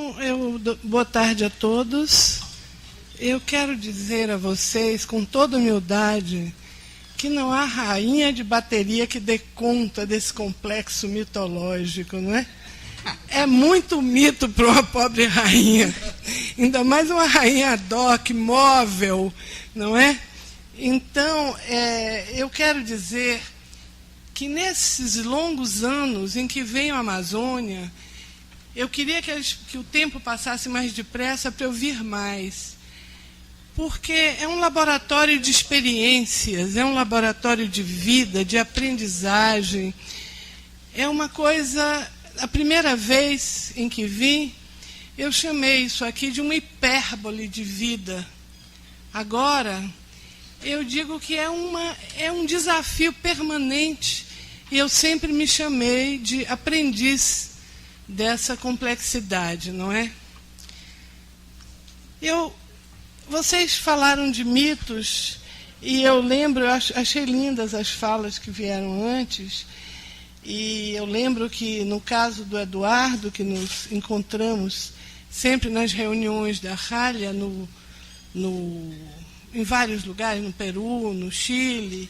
Então, boa tarde a todos. Eu quero dizer a vocês, com toda humildade, que não há rainha de bateria que dê conta desse complexo mitológico, não é? É muito mito para uma pobre rainha. Ainda mais uma rainha ad hoc, móvel, não é? Então, eu quero dizer que nesses longos anos em que venho à Amazônia, eu queria que o tempo passasse mais depressa para eu vir mais. Porque é um laboratório de experiências, é um laboratório de vida, de aprendizagem. É uma coisa... A primeira vez em que vim, eu chamei isso aqui de uma hipérbole de vida. Agora, eu digo que é um desafio permanente. E eu sempre me chamei de aprendiz dessa complexidade, não é? Vocês falaram de mitos, e eu lembro, achei lindas as falas que vieram antes, e eu lembro que no caso do Eduardo, que nos encontramos sempre nas reuniões da Ralha, em vários lugares, no Peru, no Chile,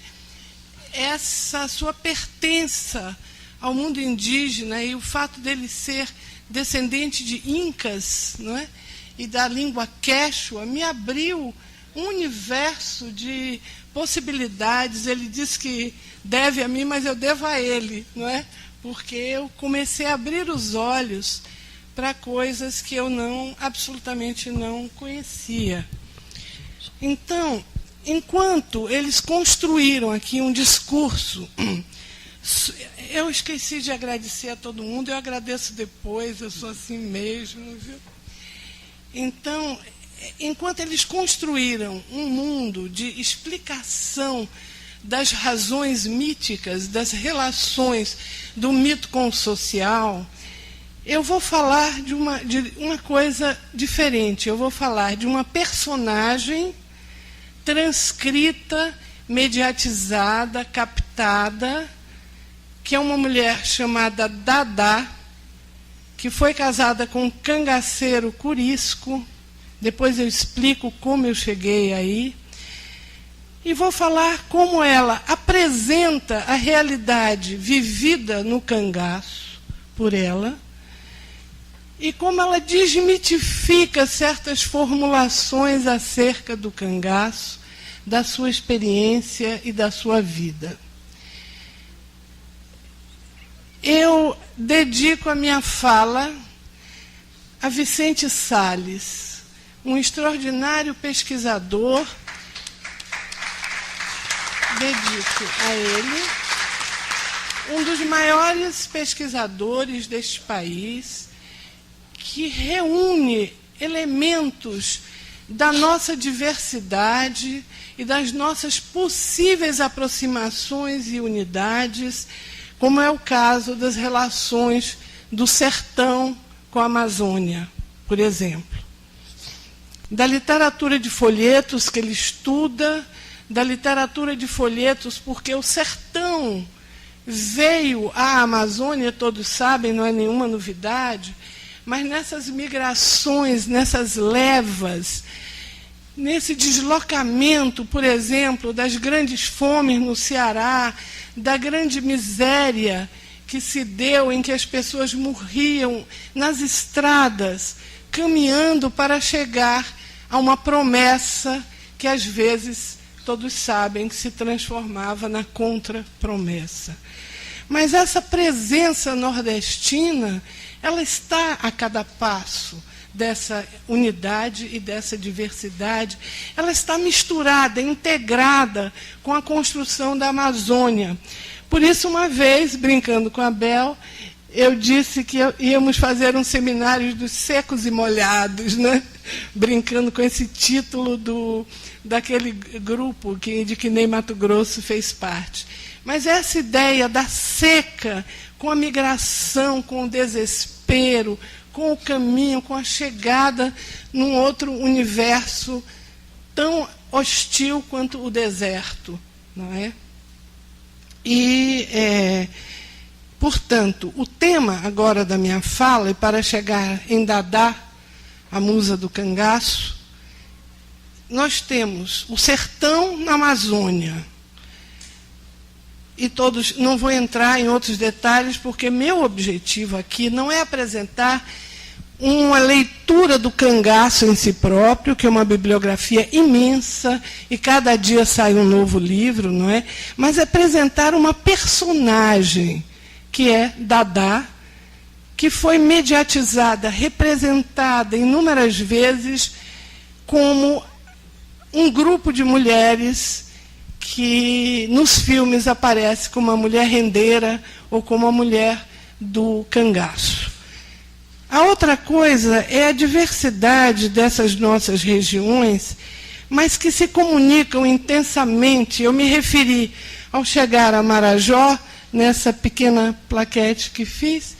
essa sua pertença ao mundo indígena e o fato dele ser descendente de incas, não é? E da língua quechua, me abriu um universo de possibilidades. Ele disse que deve a mim, mas eu devo a ele, não é? Porque eu comecei a abrir os olhos para coisas que eu absolutamente não conhecia. Então, enquanto eles construíram aqui um discurso, eu esqueci de agradecer a todo mundo, eu agradeço depois, eu sou assim mesmo, viu? Então, enquanto eles construíram um mundo de explicação das razões míticas, das relações do mito com o social, eu vou falar de uma coisa diferente. Eu vou falar de uma personagem transcrita, mediatizada, captada, que é uma mulher chamada Dadá, que foi casada com um cangaceiro curisco. Depois eu explico como eu cheguei aí. E vou falar como ela apresenta a realidade vivida no cangaço por ela, e como ela desmitifica certas formulações acerca do cangaço, da sua experiência e da sua vida. Eu dedico a minha fala a Vicente Salles, um extraordinário pesquisador. Dedico a ele, um dos maiores pesquisadores deste país, que reúne elementos da nossa diversidade e das nossas possíveis aproximações e unidades, como é o caso das relações do sertão com a Amazônia, por exemplo. Da literatura de folhetos que ele estuda, da literatura de folhetos, porque o sertão veio à Amazônia, todos sabem, não é nenhuma novidade, mas nessas migrações, nessas levas, nesse deslocamento, por exemplo, das grandes fomes no Ceará, da grande miséria que se deu em que as pessoas morriam nas estradas, caminhando para chegar a uma promessa que, às vezes, todos sabem que se transformava na contra-promessa. Mas essa presença nordestina, ela está a cada passo dessa unidade e dessa diversidade. Ela está misturada, integrada com a construção da Amazônia. Por isso, uma vez, brincando com a Bel, eu disse que íamos fazer um seminário dos secos e molhados, né? Brincando com esse título daquele grupo de que Ney Matogrosso fez parte. Mas essa ideia da seca, com a migração, com o desespero, com o caminho, com a chegada num outro universo tão hostil quanto o deserto, não é? E, portanto, o tema agora da minha fala, e para chegar em Dadá, a musa do cangaço, nós temos o sertão na Amazônia. E todos, não vou entrar em outros detalhes, porque meu objetivo aqui não é apresentar uma leitura do cangaço em si próprio, que é uma bibliografia imensa, e cada dia sai um novo livro, não é? Mas apresentar uma personagem, que é Dadá, que foi mediatizada, representada inúmeras vezes como um grupo de mulheres que nos filmes aparece como uma mulher rendeira ou como uma mulher do cangaço. A outra coisa é a diversidade dessas nossas regiões, mas que se comunicam intensamente. Eu me referi, ao chegar a Marajó, nessa pequena plaquete que fiz,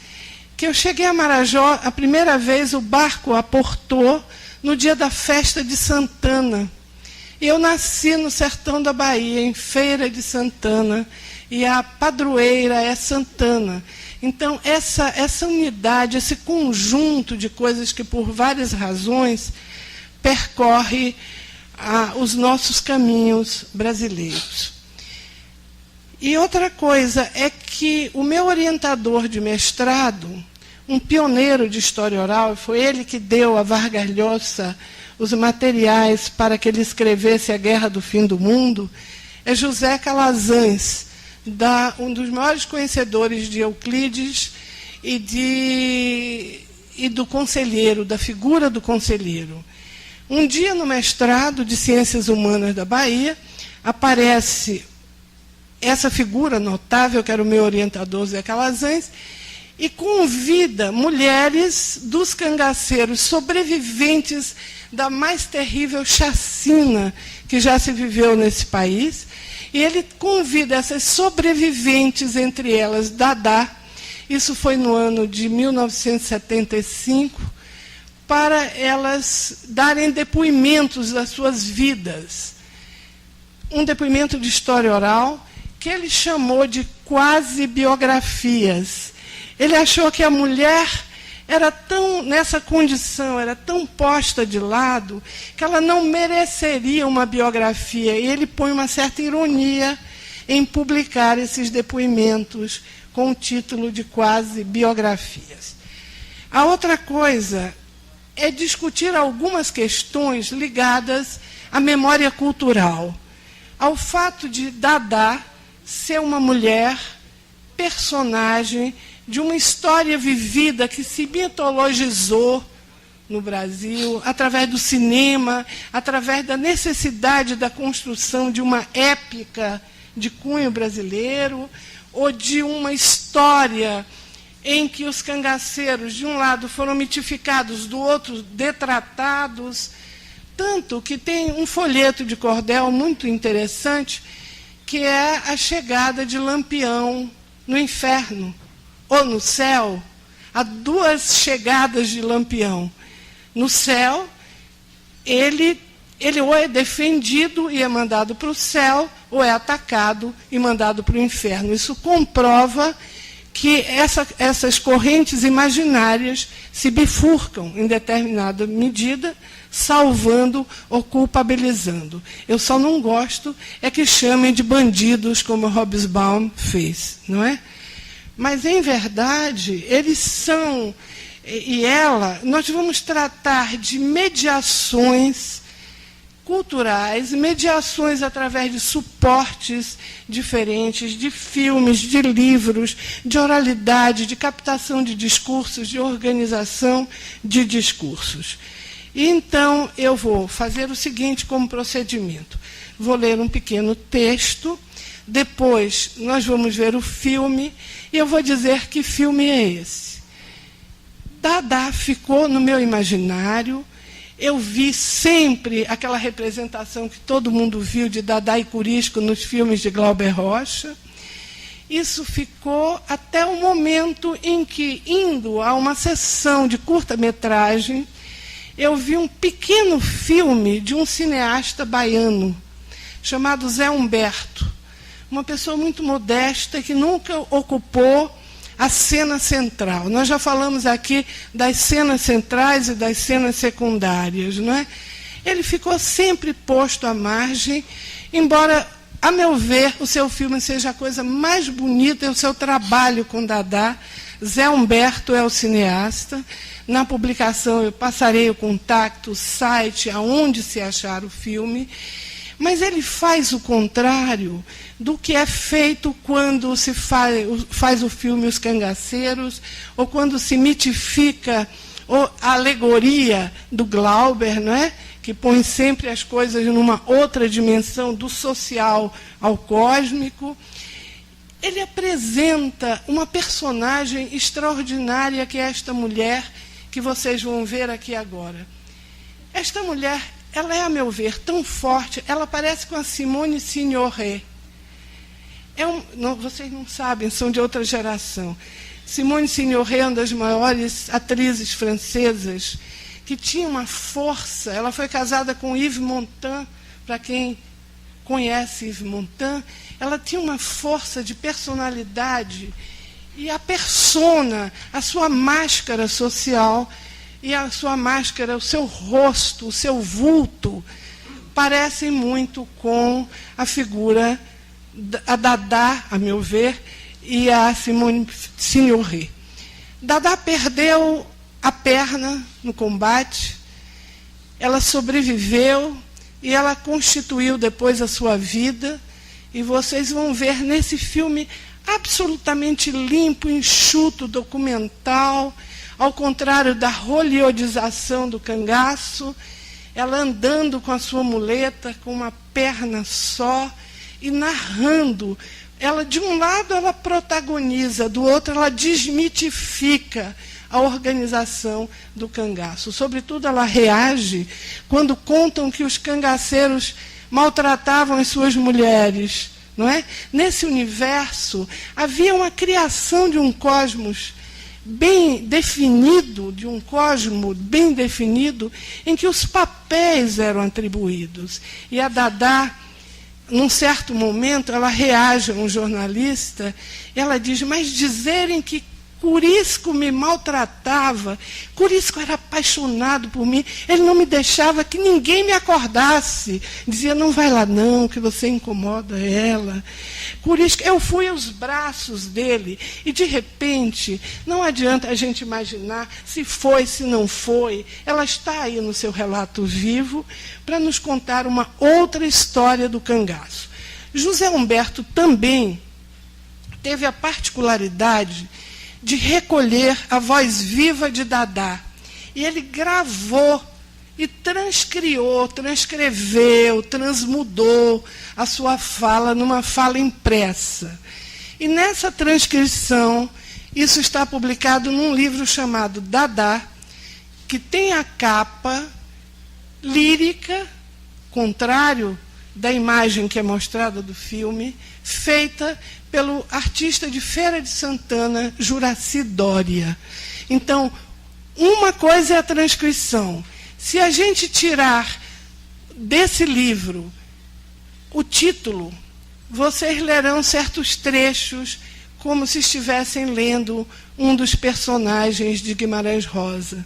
que eu cheguei a Marajó, a primeira vez o barco aportou no dia da festa de Santana. Eu nasci no sertão da Bahia, em Feira de Santana, e a padroeira é Santana. Então, essa unidade, esse conjunto de coisas que, por várias razões, percorre os nossos caminhos brasileiros. E outra coisa é que o meu orientador de mestrado, um pioneiro de história oral, foi ele que deu a Vargas Llosa os materiais para que ele escrevesse A Guerra do Fim do Mundo, é José Calazans, um dos maiores conhecedores de Euclides e do conselheiro, da figura do conselheiro. Um dia, no mestrado de Ciências Humanas da Bahia, aparece essa figura notável, que era o meu orientador, Zé Calazans, e convida mulheres dos cangaceiros sobreviventes da mais terrível chacina que já se viveu nesse país, e ele convida essas sobreviventes, entre elas Dadá, isso foi no ano de 1975, para elas darem depoimentos das suas vidas. Um depoimento de história oral, que ele chamou de quase biografias. Ele achou que a mulher era tão, nessa condição, era tão posta de lado, que ela não mereceria uma biografia. E ele põe uma certa ironia em publicar esses depoimentos com o título de quase biografias. A outra coisa é discutir algumas questões ligadas à memória cultural, ao fato de Dadá ser uma mulher, personagem de uma história vivida que se mitologizou no Brasil, através do cinema, através da necessidade da construção de uma épica de cunho brasileiro, ou de uma história em que os cangaceiros, de um lado, foram mitificados, do outro, detratados, tanto que tem um folheto de cordel muito interessante, que é a chegada de Lampião no inferno, ou no céu. Há duas chegadas de Lampião. No céu, ele ou é defendido e é mandado para o céu, ou é atacado e mandado para o inferno. Isso comprova que essas correntes imaginárias se bifurcam em determinada medida, salvando ou culpabilizando. Eu só não gosto é que chamem de bandidos, como Hobsbawm fez, não é? Mas, em verdade, eles são, e ela, nós vamos tratar de mediações culturais, mediações através de suportes diferentes, de filmes, de livros, de oralidade, de captação de discursos, de organização de discursos. E, então, eu vou fazer o seguinte como procedimento. Vou ler um pequeno texto, depois nós vamos ver o filme, e eu vou dizer que filme é esse. Dadá ficou no meu imaginário. Eu vi sempre aquela representação que todo mundo viu de Dadá e Curisco nos filmes de Glauber Rocha. Isso ficou até o momento em que, indo a uma sessão de curta-metragem, eu vi um pequeno filme de um cineasta baiano, chamado Zé Humberto. Uma pessoa muito modesta, que nunca ocupou a cena central. Nós já falamos aqui das cenas centrais e das cenas secundárias, não é? Ele ficou sempre posto à margem, embora, a meu ver, o seu filme seja a coisa mais bonita, é o seu trabalho com Dada. Zé Humberto é o cineasta. Na publicação eu passarei o contato, o site, aonde se achar o filme. Mas ele faz o contrário do que é feito quando se faz o filme Os Cangaceiros, ou quando se mitifica a alegoria do Glauber, não é? Que põe sempre as coisas numa outra dimensão, do social ao cósmico. Ele apresenta uma personagem extraordinária, que é esta mulher, que vocês vão ver aqui agora. Esta mulher, ela é, a meu ver, tão forte, ela parece com a Simone Signoret. Vocês não sabem, são de outra geração. Simone Signoret é uma das maiores atrizes francesas, que tinha uma força. Ela foi casada com Yves Montand, para quem conhece Yves Montand. Ela tinha uma força de personalidade, e a persona, a sua máscara social, e a sua máscara, o seu rosto, o seu vulto, parecem muito com a figura, a Dada, a meu ver, e a Simone Signoret. Dada perdeu a perna no combate, ela sobreviveu e ela constituiu depois a sua vida, e vocês vão ver nesse filme absolutamente limpo, enxuto, documental, ao contrário da hollywoodização do cangaço, ela andando com a sua muleta, com uma perna só, e narrando. Ela, de um lado, ela protagoniza, do outro, ela desmitifica a organização do cangaço. Sobretudo, ela reage quando contam que os cangaceiros maltratavam as suas mulheres, não é? Nesse universo, havia uma criação de um cosmos bem definido, de um cosmo bem definido, em que os papéis eram atribuídos. E a Dada, num certo momento, ela reage a um jornalista, e ela diz, mas dizerem que Curisco me maltratava, Curisco era apaixonado por mim, ele não me deixava que ninguém me acordasse, dizia, não vai lá não, que você incomoda ela. Curisco, eu fui aos braços dele, e de repente, não adianta a gente imaginar se foi, se não foi, ela está aí no seu relato vivo, para nos contar uma outra história do cangaço. José Humberto também teve a particularidade de recolher a voz viva de Dada. E ele gravou e transcreveu, transmudou a sua fala numa fala impressa. E nessa transcrição, isso está publicado num livro chamado Dada, que tem a capa lírica, contrário da imagem que é mostrada do filme, feita pelo artista de Feira de Santana, Juraci Dória. Então, uma coisa é a transcrição. Se a gente tirar desse livro o título, vocês lerão certos trechos como se estivessem lendo um dos personagens de Guimarães Rosa.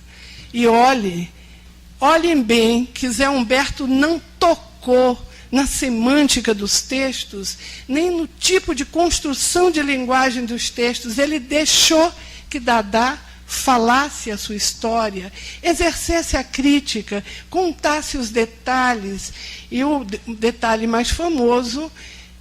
E olhem bem que Zé Humberto não tocou na semântica dos textos, nem no tipo de construção de linguagem dos textos. Ele deixou que Dada falasse a sua história, exercesse a crítica, contasse os detalhes. E o detalhe mais famoso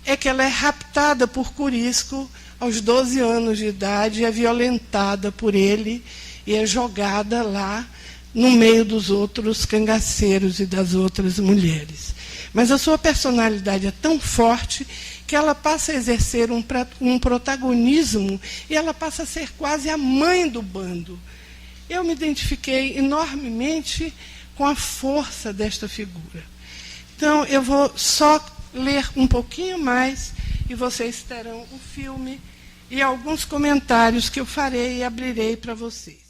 é que ela é raptada por Curisco aos 12 anos de idade, é violentada por ele e é jogada lá no meio dos outros cangaceiros e das outras mulheres. Mas a sua personalidade é tão forte que ela passa a exercer um protagonismo e ela passa a ser quase a mãe do bando. Eu me identifiquei enormemente com a força desta figura. Então, eu vou só ler um pouquinho mais e vocês terão o filme e alguns comentários que eu farei e abrirei para vocês.